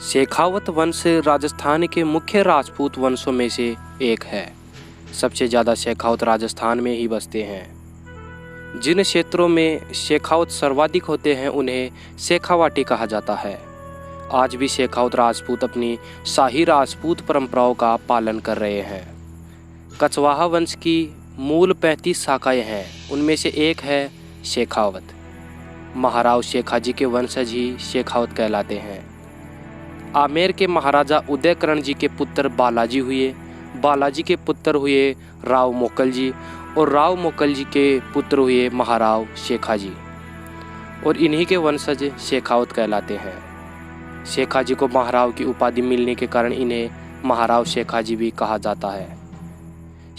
शेखावत वंश राजस्थान के मुख्य राजपूत वंशों में से एक है। सबसे ज़्यादा शेखावत राजस्थान में ही बसते हैं। जिन क्षेत्रों में शेखावत सर्वाधिक होते हैं उन्हें शेखावाटी कहा जाता है। आज भी शेखावत राजपूत अपनी शाही राजपूत परंपराओं का पालन कर रहे हैं। कछवाहा वंश की मूल 35 शाखाएं हैं, उनमें से एक है शेखावत। महाराव शेखाजी के वंशज ही शेखावत कहलाते हैं। आमेर के महाराजा उदयकरण जी के पुत्र बालाजी हुए, बालाजी के पुत्र हुए राव मोकल जी और राव मोकल जी के पुत्र हुए महाराव शेखाजी और इन्हीं के वंशज शेखावत कहलाते हैं। शेखाजी को महाराव की उपाधि मिलने के कारण इन्हें महाराव शेखाजी भी कहा जाता है।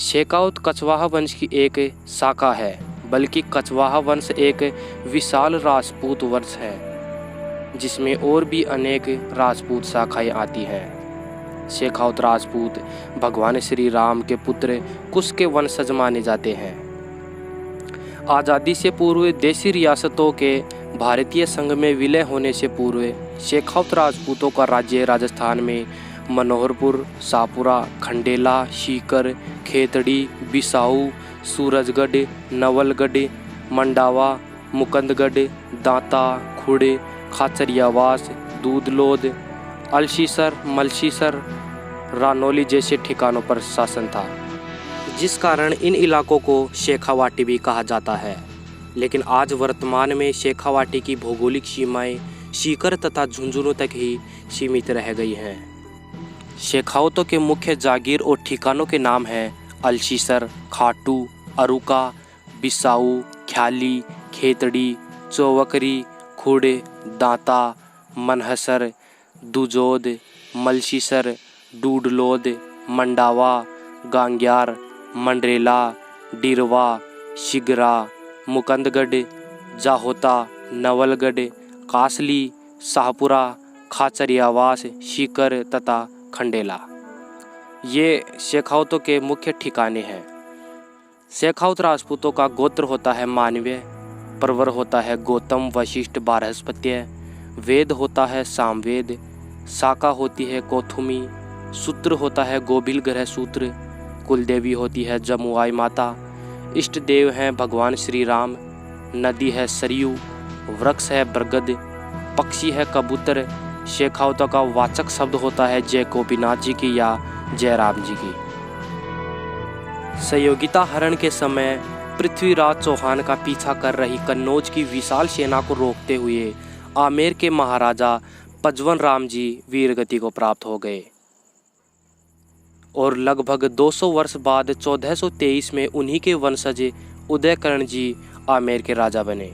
शेखावत कछवाहा वंश की एक शाखा है, बल्कि कछवाहा वंश एक विशाल राजपूत वंश है जिसमें और भी अनेक राजपूत शाखाएं आती हैं। शेखावत राजपूत भगवान श्री राम के पुत्र कुश के वंशज माने जाते हैं। आज़ादी से पूर्व देशी रियासतों के भारतीय संघ में विलय होने से पूर्व शेखावत राजपूतों का राज्य राजस्थान में मनोहरपुर, शाहपुरा, खंडेला, सीकर, खेतड़ी, बिसाऊ, सूरजगढ़, नवलगढ़, मंडावा, मुकंदगढ़, दांता, खुड़, खाचरियावास, दूधलोद, अलसीसर, मलसीसर, रानौली जैसे ठिकानों पर शासन था, जिस कारण इन इलाकों को शेखावाटी भी कहा जाता है। लेकिन आज वर्तमान में शेखावाटी की भौगोलिक सीमाएं सीकर तथा झुंझुनू तक ही सीमित रह गई हैं। शेखावतों के मुख्य जागीर और ठिकानों के नाम हैं अलसीसर, खाटू, अरुका, बिसाऊ, ख्याली, खेतड़ी, चौवकरी, खुड़, दांता, मनहसर, दुजोद, मलसीसर, डूडलोद, मंडावा, गांग्यार, मंडरेला, डिरवा, शिगरा, मुकंदगढ़, जाहोता, नवलगढ़, कासली, शाहपुरा, खाचरियावास, सीकर तथा खंडेला ये शेखावतों के मुख्य ठिकाने हैं। शेखावत राजपूतों का गोत्र होता है मानवीय, प्रवर होता है गौतम, वशिष्ठ, बृहस्पत्य, वेद होता है सामवेद, शाखा होती है कौथुमी, सूत्र होता है गोभिल ग्रह सूत्र, कुलदेवी होती है जमुआई माता, इष्ट देव हैं भगवान श्री राम, नदी है सरयू, वृक्ष है बरगद, पक्षी है कबूतर। शेखावतों का वाचक शब्द होता है जय गोपीनाथ जी की या जय राम जी की। सहयोगिता हरण के समय पृथ्वीराज चौहान का पीछा कर रही कन्नौज की विशाल सेना को रोकते हुए आमेर के महाराजा पजवन राम जी वीरगति को प्राप्त हो गए और लगभग 200 वर्ष बाद 1423 में उन्हीं के वंशज उदयकरण जी आमेर के राजा बने।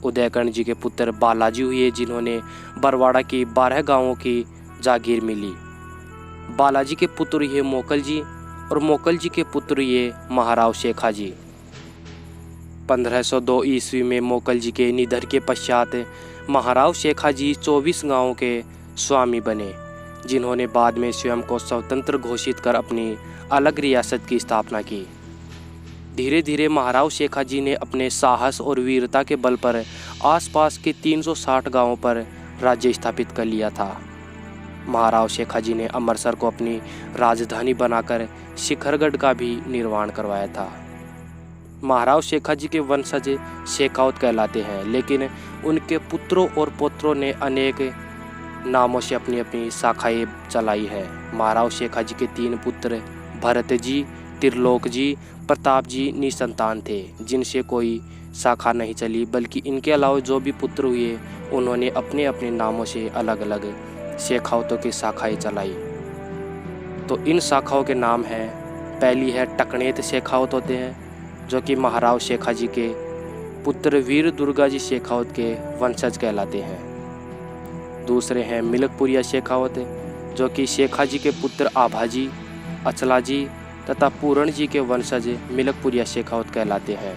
उदयकरण जी के पुत्र बालाजी हुए जिन्होंने बरवाड़ा की 12 गांवों की जागीर मिली। बालाजी के पुत्र ये मोकल जी और मोकल जी के पुत्र ये महाराव शेखाजी। 1502 ईस्वी में मोकल जी के निधन के पश्चात महाराव शेखाजी 24 गांवों के स्वामी बने, जिन्होंने बाद में स्वयं को स्वतंत्र घोषित कर अपनी अलग रियासत की स्थापना की। धीरे धीरे महाराव शेखाजी ने अपने साहस और वीरता के बल पर आसपास के 360 गांवों पर राज्य स्थापित कर लिया था। महाराव शेखाजी ने अमृतसर को अपनी राजधानी बनाकर शिखरगढ़ का भी निर्माण करवाया था। महाराव शेखाजी के वंशज शेखावत कहलाते हैं, लेकिन उनके पुत्रों और पौत्रों ने अनेक नामों से अपनी अपनी शाखाएं चलाई है। महाराव शेखाजी के 3 पुत्र भरत जी, त्रिलोक जी, प्रताप जी निसंतान थे, जिनसे कोई शाखा नहीं चली, बल्कि इनके अलावा जो भी पुत्र हुए उन्होंने अपने अपने नामों से अलग अलग शेखावतों की शाखाएं चलाई। तो इन शाखाओं के नाम हैं, पहली है टकनेत शेखावत होते हैं जो कि महाराव शेखाजी के पुत्र वीर दुर्गा जी शेखावत के वंशज कहलाते हैं। दूसरे हैं मिलकपुरिया शेखावत जो कि शेखाजी के पुत्र आभाजी, अचलाजी तथा पूरण जी के वंशज मिलकपुरिया शेखावत कहलाते हैं,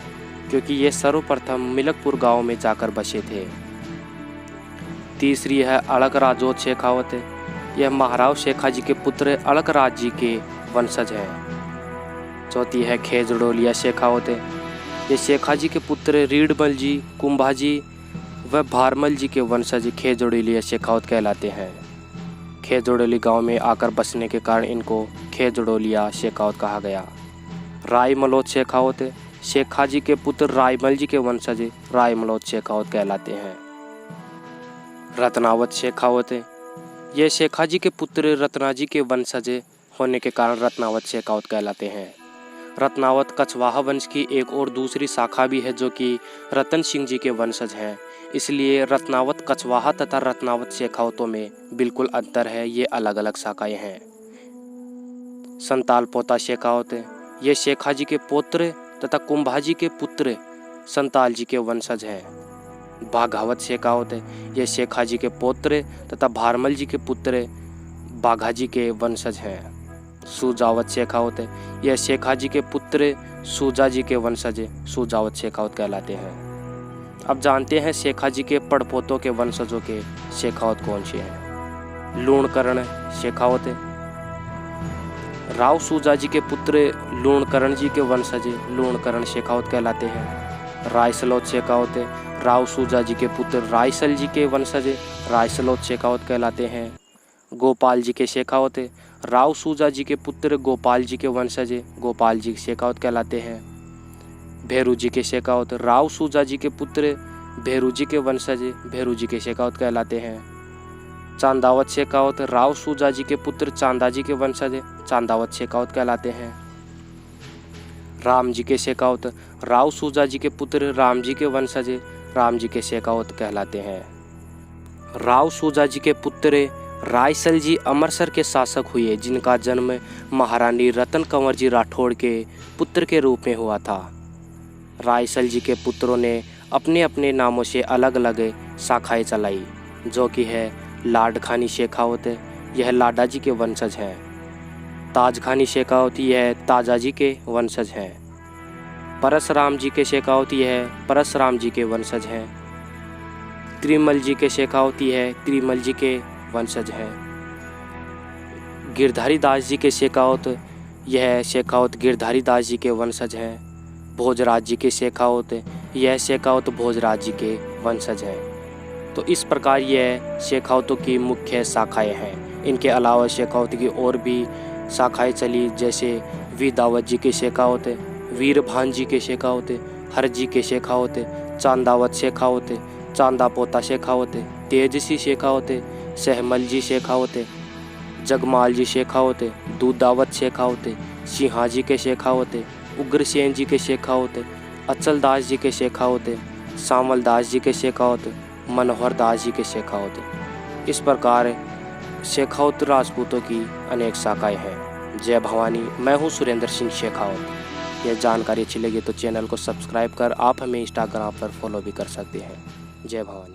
क्योंकि ये सर्वप्रथम मिलकपुर गांव में जाकर बसे थे। तीसरी है अड़क राजोत शेखावत, यह महाराव शेखाजी के पुत्र अड़क राज जी के वंशज हैं। चौथी है खेजड़ोलिया शेखावत, ये शेखाजी के पुत्र रीडमल जी, कुंभाजी व भारमल जी के वंशज खेजड़ोलिया शेखावत कहलाते हैं। खेजड़ोली गांव में आकर बसने के कारण इनको खेजड़ोलिया शेखावत कहा गया। राय मलोद शेखावत शेखा जी के पुत्र रायमल जी के वंशज राय मलोद शेखावत कहलाते हैं। रत्नावत शेखावत ये शेखा जी के पुत्र रत्ना जी के वंशज होने के कारण रत्नावत शेखावत कहलाते हैं। रत्नावत कछवाहा वंश की एक और दूसरी शाखा भी है जो कि रतन सिंह जी के वंशज हैं। इसलिए रत्नावत कछवाहा तथा रत्नावत शेखावतों में बिल्कुल अंतर है, ये अलग अलग शाखाएं हैं। संताल पोता शेखावत ये शेखा जी के पौत्र तथा कुंभाजी के पुत्र संताल जी के वंशज हैं। बाघावत शेखावत ये शेखा जी के पौत्र तथा भारमल जी के पुत्र बाघाजी के वंशज हैं। सुजावत शेखावत यह शेखा जी के पुत्र सुजा जी के वंशज सुजावत शेखावत कहलाते हैं। अब जानते हैं शेखा जी के पड़पोतों के वंशजों के शेखावत कौन से हैं। लूणकरण शेखावत राव सुजा जी के पुत्र लूणकरण जी के वंशज लूणकरण शेखावत कहलाते हैं। रायसलोत शेखावत राव सुजा जी के पुत्र रायसल जी के वंशज रायसलोत शेखावत कहलाते हैं। गोपाल जी के शेखावत राव सुजा जी के पुत्र गोपाल जी के वंशज गोपाल जी शेखावत कहलाते हैं। भेरू जी के शेखावत राव सुजा जी के पुत्र भेरू जी के वंशज भेरू जी के शेखावत कहलाते हैं। चांदावत शेखावत राव सुजा जी के पुत्र चांदा जी के वंशज चांदावत शेखावत कहलाते हैं। राम जी के शेखावत राव सुजा जी के पुत्र राम जी के वंशज राम जी के शेखावत कहलाते हैं। राव सुजा जी के पुत्र रायसल जी अमरसर के शासक हुए, जिनका जन्म महारानी रतन कंवर जी राठौड़ के पुत्र के रूप में हुआ था। रायसल जी के पुत्रों ने अपने अपने नामों से अलग अलग शाखाएं चलाई, जो कि है लाडखानी शेखावत यह लाडा जी के वंशज हैं। ताजखानी शेखावत यह ताजा जी के वंशज हैं। परसराम जी के शेखावत यह परसराम जी के वंशज हैं। त्रिमल जी के शेखावत यह त्रिमल जी के वंशज हैं। गिरधारी दास जी के शेखावत यह शेखावत गिरधारी दास जी के वंशज हैं। भोजराज जी के शेखावत यह शेखावत भोजराज जी के वंशज हैं। तो इस प्रकार यह शेखावतों की मुख्य शाखाएं हैं। इनके अलावा शेखावत की और भी शाखाएं चली, जैसे वीदावत जी के शेखावत वीरभान जी के शेखावत हर जी के शेखावत चांदावत शेखावत चांदा पोता शेखावत तेजसी शेखावत सहमल जी शेखावत जगमाल जी शेखावत दूधावत शेखावत सिंहाजी के शेखावत उग्रसेन जी के शेखावत अचल दास जी के शेखावत सामल दास जी के शेखावत मनोहर दास जी के शेखावत। इस प्रकार शेखावत राजपूतों की अनेक शाखाएं हैं। जय भवानी। मैं हूं सुरेंद्र सिंह शेखावत। यह जानकारी अच्छी लगी तो चैनल को सब्सक्राइब कर आप हमें इंस्टाग्राम पर फॉलो भी कर सकते हैं। जय भवानी।